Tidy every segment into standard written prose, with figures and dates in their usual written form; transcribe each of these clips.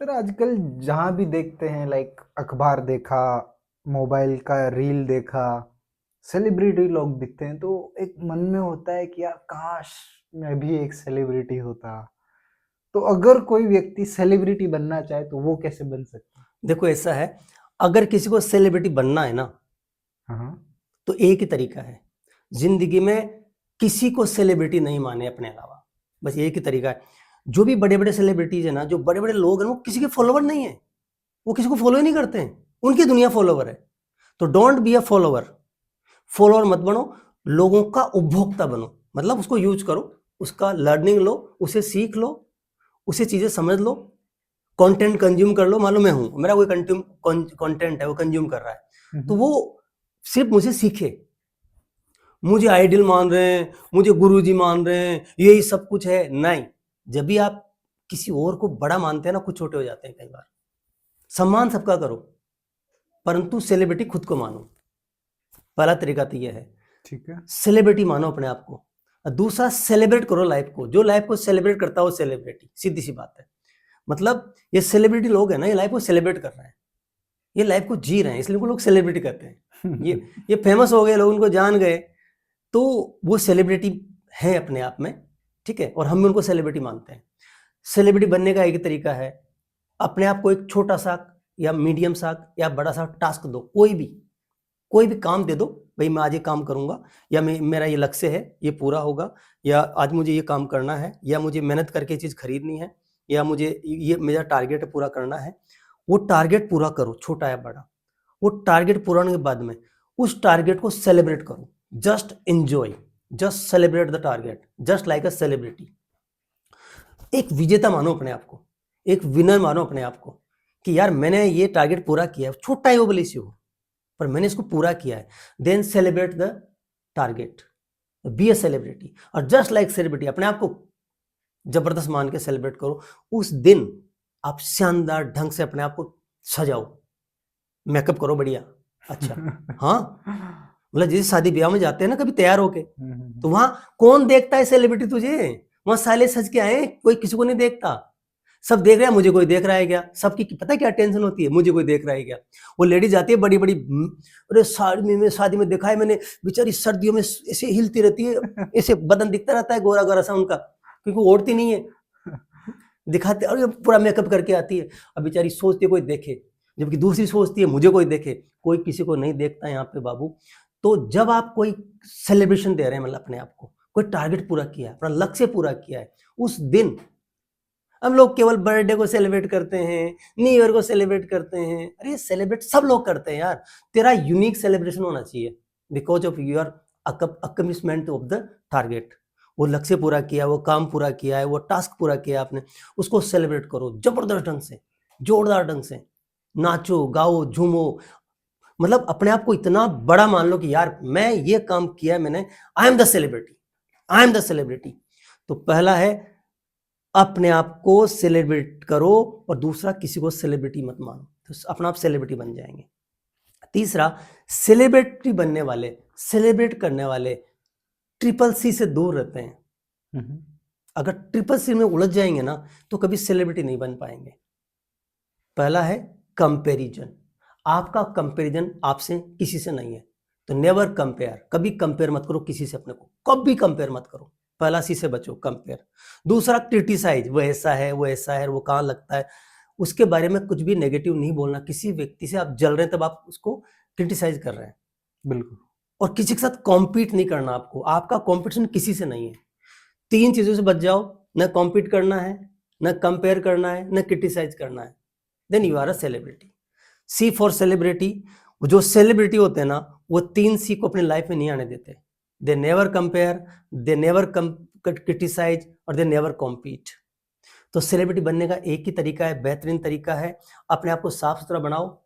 Sir आजकल जहाँ भी देखते हैं लाइक अखबार देखा, मोबाइल का रील देखा, सेलिब्रिटी लोग दिखते हैं तो एक मन में होता है कि यार काश मैं भी एक सेलिब्रिटी होता। तो अगर कोई व्यक्ति सेलिब्रिटी बनना चाहे तो वो कैसे बन सकता है? देखो ऐसा है, अगर किसी को सेलिब्रिटी बनना है ना, हाँ, हाँ। तो एक ही तरीका है। जिंदगी में किसी को सेलिब्रिटी नहीं माने अपने अलावा, बस एक ही तरीका है। जो भी बड़े बड़े सेलिब्रिटीज है ना, जो बड़े बड़े लोग हैं, वो किसी के फॉलोवर नहीं है, वो किसी को फॉलो ही नहीं करते हैं, उनकी दुनिया फॉलोवर है। तो don't be a follower, follower मत बनो, लोगों का उपभोक्ता बनो। मतलब उसको यूज करो, उसका लर्निंग लो, उसे सीख लो, उसे चीजें समझ लो, कंटेंट कंज्यूम कर लो। मान लो मैं हूं, मेरा कोई कंटेंट है, वो कंज्यूम कर रहा है, तो वो सिर्फ मुझे सीखे, मुझे आइडियल मान रहे हैं, मुझे गुरुजी मान रहे हैं, यही सब कुछ है नहीं। जब भी आप किसी और को बड़ा मानते हैं ना, खुद छोटे हो जाते हैं कई बार। सम्मान सबका करो, परंतु सेलिब्रिटी खुद को मानो। पहला तरीका तो यह है, ठीक है। सेलिब्रिटी मानो अपने आप को। और दूसरा, सेलिब्रेट करो लाइफ को। जो लाइफ को सेलिब्रेट करता है वो सेलिब्रिटी, सीधी सी बात है। मतलब ये सेलिब्रिटी लोग हैं ना, ये लाइफ को सेलिब्रेट कर रहे हैं, ये लाइफ को जी रहे हैं, इसलिए उनको लोग सेलिब्रिटी कहते हैं। ये फेमस हो गए, लोग उनको जान गए, तो वो सेलिब्रिटी है अपने आप में, ठीक है। और हम भी उनको सेलिब्रिटी मानते हैं। सेलिब्रिटी बनने का एक ही तरीका है, अपने आप को एक छोटा सा या मीडियम सा या बड़ा सा टास्क दो, कोई भी काम दे दो। भाई मैं आज ये काम करूंगा, या मेरा ये लक्ष्य है, ये पूरा होगा, या आज मुझे ये काम करना है, या मुझे मेहनत करके चीज खरीदनी है, या मुझे ये मेरा टारगेट पूरा करना है। वो टारगेट पूरा करो, छोटा या बड़ा। वो टारगेट पूरा होने के बाद में उस टारगेट को सेलिब्रेट करो। Just enjoy, just celebrate the target, just like a celebrity. एक विजेता मानो अपने आप को, एक विनर मानो अपने आप को, कि यार मैंने ये टारगेट पूरा किया है, छोटा ही हो भले से हो, पर मैंने इसको पूरा किया है। Then celebrate the target, be a celebrity. और जस्ट लाइक सेलिब्रिटी अपने आप को जबरदस्त मान के सेलिब्रेट करो। उस दिन आप शानदार ढंग से अपने आप को सजाओ, मेकअप करो बढ़िया, अच्छा। हाँ, मतलब जैसे शादी ब्याह में जाते हैं ना कभी तैयार होके, तो वहां कौन देखता है सेलिब्रिटी तुझे? वहां साले सज के आए, कोई किसी को नहीं देखता। सब देख रहे हैं, मुझे कोई देख रहा है क्या? सबकी पता है क्या टेंशन होती है, मुझे कोई देख रहा है क्या? वो लेडी जाती है बड़ी बड़ी, अरे साड़ी में, शादी में देखा है मैंने, बेचारी सर्दियों में ऐसे हिलती रहती है, ऐसे बदन दिखता रहता है गोरा गोरा सा उनका, क्योंकि वो ओढ़ती नहीं है, दिखाते और पूरा मेकअप करके आती है। अब बेचारी सोचती है कोई देखे, जबकि दूसरी सोचती है मुझे कोई देखे। कोई किसी को नहीं देखता यहाँ पे बाबू। तो जब आप कोई सेलिब्रेशन दे रहे हैं, मतलब अपने आप को कोई टारगेट पूरा किया है, अपना लक्ष्य पूरा किया है, उस दिन हम लोग केवल बर्थडे को सेलिब्रेट करते हैं, न्यू ईयर को सेलिब्रेट करते हैं। अरे सेलिब्रेट सब लोग करते हैं यार, तेरा यूनिक सेलिब्रेशन होना चाहिए, because of your accomplishment of the target. वो लक्ष्य पूरा किया, वो काम पूरा किया है, वो टास्क पूरा किया आपने, उसको सेलिब्रेट करो जबरदस्त ढंग से, जोरदार ढंग से। नाचो गाओ झूमो, मतलब अपने आप को इतना बड़ा मान लो कि यार मैं ये काम किया है मैंने, I am the celebrity, I am the celebrity. तो पहला है, अपने आप को सेलिब्रेट करो, और दूसरा, किसी को सेलिब्रिटी मत मानो, तो अपना आप सेलिब्रिटी बन जाएंगे। तीसरा, सेलिब्रिटी बनने वाले, सेलिब्रेट करने वाले ट्रिपल सी से दूर रहते हैं। अगर ट्रिपल सी में उलझ जाएंगे ना, तो कभी सेलिब्रिटी नहीं बन पाएंगे। पहला है कंपैरिजन, आपका कंपैरिजन आपसे किसी से नहीं है, तो नेवर कंपेयर, कभी कंपेयर मत करो किसी से, अपने को कभी कंपेयर मत करो। पहला सी से बचो, कंपेयर। दूसरा, क्रिटिसाइज, वो ऐसा है, वो ऐसा है, वो कहाँ लगता है, उसके बारे में कुछ भी नेगेटिव नहीं बोलना। किसी व्यक्ति से आप जल रहे हैं तब आप उसको क्रिटिसाइज कर रहे हैं। बिल्कुल। और किसी के साथ कॉम्पीट नहीं करना आपको, आपका कॉम्पिटिशन किसी से नहीं है। तीन चीजों से बच जाओ, न कॉम्पीट करना है, न कंपेयर करना है, न क्रिटिसाइज करना है, then you are a celebrity. C for celebrity. जो सेलिब्रिटी होते हैं ना, वो तीन सी को अपनी लाइफ में नहीं आने देते। They never compare, they never criticize, और दे नेवर कॉम्पीट। तो सेलिब्रिटी बनने का एक ही तरीका है, बेहतरीन तरीका है, अपने आप को साफ सुथरा बनाओ,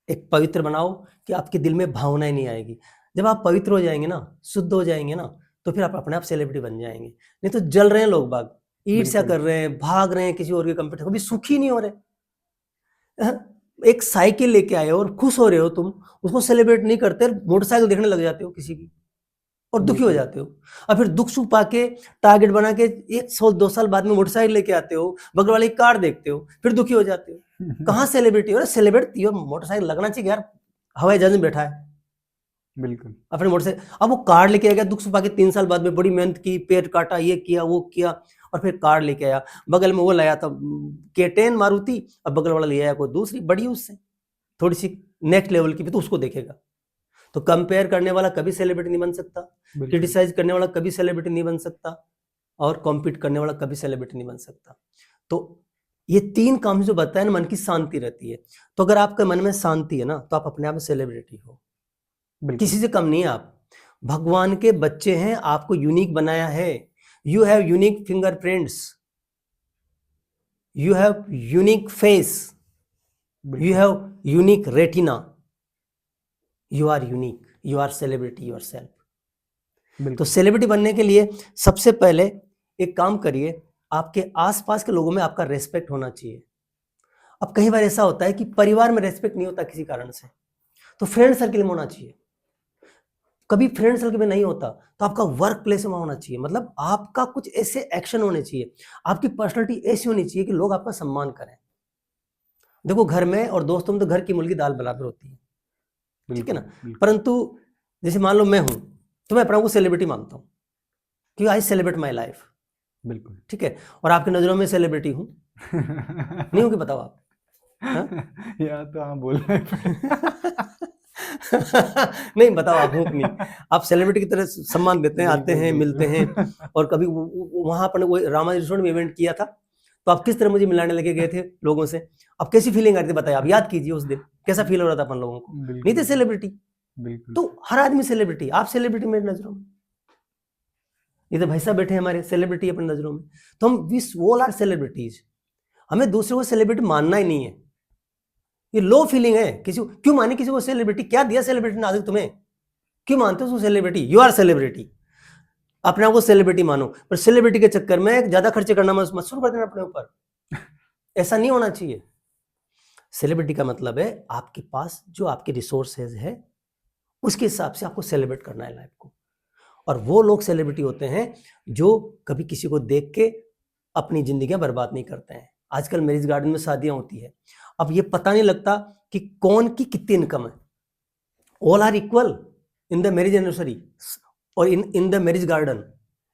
एक पवित्र बनाओ, कि आपके दिल में भावनाएं नहीं आएगी। जब आप पवित्र हो जाएंगे ना, शुद्ध हो जाएंगे ना, तो फिर आप अपने आप सेलिब्रिटी बन जाएंगे। नहीं तो जल रहे हैं लोग बाग, ईर्ष्या बिल्कुल। कर रहे हैं, भाग रहे हैं किसी और के कंपीट, कभी सुखी नहीं हो रहे। एक साइकिल लेके आए हो और खुश हो रहे हो तुम, उसको सेलिब्रेट नहीं करते, मोटरसाइकिल देखने लग जाते हो किसी की। और दुखी हो बिल्कुल। जाते हो। और फिर दुख सुख पाके टारगेट बना के 1 साल 2 साल बाद में मोटरसाइकिल लेके आते हो, बगल वाली कार देखते हो, फिर दुखी हो जाते हो। कहाँ सेलिब्रिटी हो? सेलिब्रेट योर मोटरसाइकिल, लगना चाहिए यार हवाई जहाज में बैठा है बिल्कुल। अपने मोटरसाइकिल। अब वो कार लेके आ गया दुख सुख पाके 3 साल बाद में, बड़ी मेहनत की, पेड़ काटा, ये किया वो किया, और फिर कार लेके आया। बगल में वो लाया था K10 मारुति, अब बगल वाला ले आया कोई दूसरी बड़ी उससे थोड़ी सी नेक्स्ट लेवल की, भी तो उसको देखेगा। तो कंपेयर करने वाला कभी सेलिब्रिटी नहीं बन सकता, बिल्कुल। क्रिटिसाइज करने वाला कभी सेलिब्रिटी नहीं बन सकता, और कॉम्पीट करने वाला कभी सेलिब्रिटी नहीं बन सकता। तो ये 3 काम जो बताया ना, मन की शांति रहती है। तो अगर आपके मन में शांति है ना, तो आप अपने आप में सेलिब्रिटी हो, बिल्कुल। किसी से कम नहीं है आप। भगवान के बच्चे हैं, आपको यूनिक बनाया है। You have unique fingerprints, you have unique face, you बिल्कुल। Have unique retina, you are unique, you are celebrity yourself. तो बिल्कुल। सेलिब्रिटी बनने के लिए सबसे पहले एक काम करिए, आपके आसपास के लोगों में आपका रेस्पेक्ट होना चाहिए। अब कई बार ऐसा होता है कि परिवार में रेस्पेक्ट नहीं होता किसी कारण से, तो फ्रेंड सर्किल में होना चाहिए। कभी फ्रेंड सर्किल में नहीं होता, तो आपका वर्क प्लेस में होना चाहिए। मतलब आपका कुछ ऐसे एक्शन होने चाहिए, आपकी पर्सनालिटी ऐसी होनी चाहिए कि लोग आपका सम्मान करें। देखो घर में और दोस्तों में तो घर की मुर्गी दाल बराबर होती है, ठीक है ना। बिल्कुल। बिल्कुल। परंतु जैसे मान लो मैं हूं, तो मैं अपने आप को सेलिब्रिटी मानता हूं, क्योंकि आई सेलिब्रेट माई लाइफ, बिल्कुल। ठीक है। और आपकी नजरों में सेलिब्रिटी हूं, नहीं हो कि बताओ आप? हाँ? या तो हाँ बोलना ही पड़ेगा। नहीं बताओ आप हो कि नहीं? आप सेलिब्रिटी की तरह सम्मान देते हैं, आते बिल्कुल। हैं, मिलते हैं। बिल्कुल। और कभी वहां पर वो रामाजी रिसोर्ट में इवेंट किया था, तो आप किस तरह मुझे मिलाने लगे गए थे लोगों से? अब कैसी फीलिंग आ रही थी बताइए, आप याद कीजिए उस दिन कैसा फील हो रहा था अपन लोगों को। नहीं थे बिल्कुल। सेलिब्रिटी, बिल्कुल। तो हर आदमी सेलिब्रिटी, आप सेलिब्रिटी मेरी नजरों में। ये तो भाई साहब बैठे हैं हमारे, सेलिब्रिटी अपनी नजरों में। तो हम विस ऑल आर सेलिब्रिटीज। हमें दूसरों को सेलिब्रिटी मानना ही नहीं है, ये लो फीलिंग है। किसी को क्यों माने, किसी को सेलिब्रिटी क्या दिया सेलिब्रिटी ने आज तक तुम्हें? क्यों मानते हो उसको सेलिब्रिटी? यू आर सेलिब्रिटी, अपने आप को सेलिब्रिटी मानो। पर सेलिब्रिटी के चक्कर में ज्यादा खर्चे करना मत शुरू कर देना अपने ऊपर, ऐसा नहीं होना चाहिए। सेलिब्रिटी का मतलब है आपके पास जो आपके रिसोर्सेज है, उसके हिसाब से आपको सेलिब्रेट करना है लाइफ को। और वो लोग सेलिब्रिटी होते हैं जो कभी किसी को देख के अपनी जिंदगियां बर्बाद नहीं करते हैं। आजकल मैरिज गार्डन में शादियां होती है, अब ये पता नहीं लगता कि कौन की कितनी इनकम है। All are equal in the marriage anniversary, और in the marriage garden,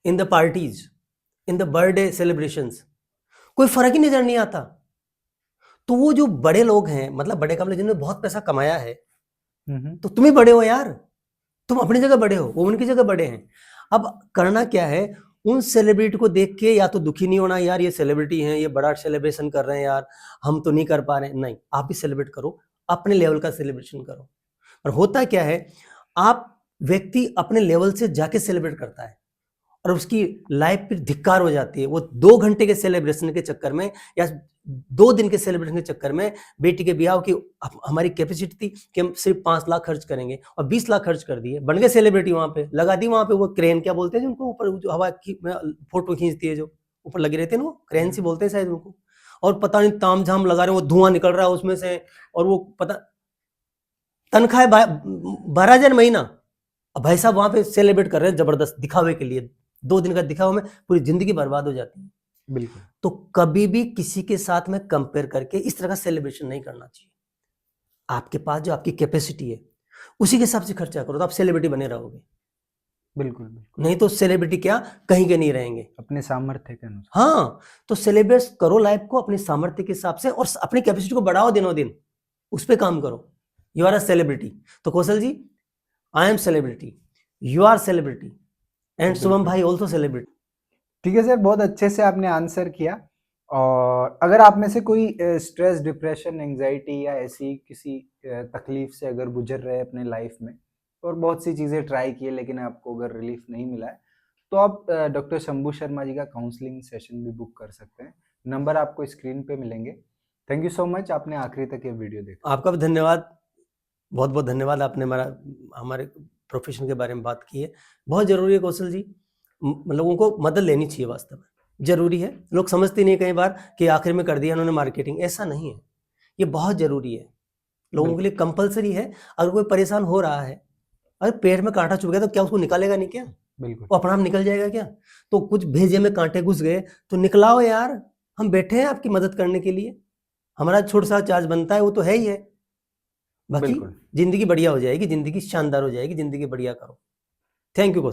in the parties, in the birthday celebrations, कोई फर्क ही नजर नहीं आता। तो वो जो बड़े लोग हैं, मतलब बड़े कमले जिन्होंने बहुत पैसा कमाया है, तो तुम ही बड़े हो यार, तुम अपनी जगह बड़े हो, वो उनकी जगह बड़े हैं। अब करना क्या है, उन सेलिब्रिटी को देख के या तो दुखी नहीं होना, यार ये सेलिब्रिटी हैं, ये बड़ा सेलिब्रेशन कर रहे हैं यार, हम तो नहीं कर पा रहे हैं। नहीं, आप भी सेलिब्रेट करो, अपने लेवल का सेलिब्रेशन करो। और होता क्या है, आप व्यक्ति अपने लेवल से जाके सेलिब्रेट करता है, और उसकी लाइफ फिर धिक्कार हो जाती है। वो 2 घंटे के सेलिब्रेशन के चक्कर में या 2 दिन के सेलिब्रेशन के चक्कर में, बेटी के ब्याह की हमारी कैपेसिटी थी कि हम सिर्फ 5 लाख खर्च करेंगे, और 20 लाख खर्च कर दिए, बन गए सेलिब्रिटी। वहां पे लगा दी, वहां पे वो क्रेन क्या बोलते हैं उनको, ऊपर जो हवा की फोटो खींचती है, जो ऊपर लगी रहती है ना, वो क्रेन से बोलते हैं शायद उनको। और पता नहीं ताम झाम लगा रहे, वो धुआं निकल रहा है उसमें से, और वो पता तनख्वाह 12,000 महीना। अब भाई साहब वहां पे सेलिब्रेट कर रहे हैं जबरदस्त दिखावे के लिए, 2 दिन का दिखावा में पूरी जिंदगी बर्बाद हो जाती है। बिल्कुल। तो कभी भी किसी के साथ में कंपेयर करके इस तरह का सेलिब्रेशन नहीं करना चाहिए। आपके पास जो आपकी कैपेसिटी है उसी के हिसाब से खर्चा करो, तो आप सेलिब्रिटी बने रहोगे। बिल्कुल। बिल्कुल। नहीं तो सेलिब्रिटी क्या, कहीं के नहीं रहेंगे। अपने सामर्थ्य के अनुसार। हाँ, तो सेलिब्रेट करो लाइफ को अपने सामर्थ्य के हिसाब से, और अपनी कैपेसिटी को बढ़ाओ दिनों दिन, उस पर काम करो। You are a celebrity. तो Kaushal ji, I am celebrity, you are celebrity, and Shubham भाई ऑल्सो सेलिब्रिटी। ठीक है सर, बहुत अच्छे से आपने आंसर किया। और अगर आप में से कोई स्ट्रेस, डिप्रेशन, एंजाइटी या ऐसी किसी तकलीफ से अगर गुजर रहे हैं अपने लाइफ में, और बहुत सी चीज़ें ट्राई की है लेकिन आपको अगर रिलीफ नहीं मिला है, तो आप डॉक्टर शंभू शर्मा जी का काउंसलिंग सेशन भी बुक कर सकते हैं। नंबर आपको स्क्रीन पे मिलेंगे। थैंक यू सो मच, आपने आखिरी तक ये वीडियो देखा। आपका भी धन्यवाद, बहुत बहुत धन्यवाद। आपने हमारे प्रोफेशन के बारे में बात की है, बहुत ज़रूरी है कौशल जी। लोगों को मदद लेनी चाहिए, वास्तव में ज़रूरी है। लोग समझते नहीं कई बार कि आखिर में कर दिया उन्होंने मार्केटिंग, ऐसा नहीं है। ये बहुत ज़रूरी है, लोगों के लिए कंपलसरी है। अगर कोई परेशान हो रहा है अगर पेट में कांटा चुभ गया तो क्या उसको निकालेगा नहीं क्या? बिल्कुल। वो अपना आप निकल जाएगा क्या? तो कुछ भेजे में कांटे घुस गए तो निकलाओ यार, हम बैठे हैं आपकी मदद करने के लिए, हमारा छोटा सा चार्ज बनता है, वो तो है ही है। बाकी बिल्कुल। जिंदगी बढ़िया हो जाएगी, जिंदगी शानदार हो जाएगी, जिंदगी बढ़िया करो। Thank you Kaushal.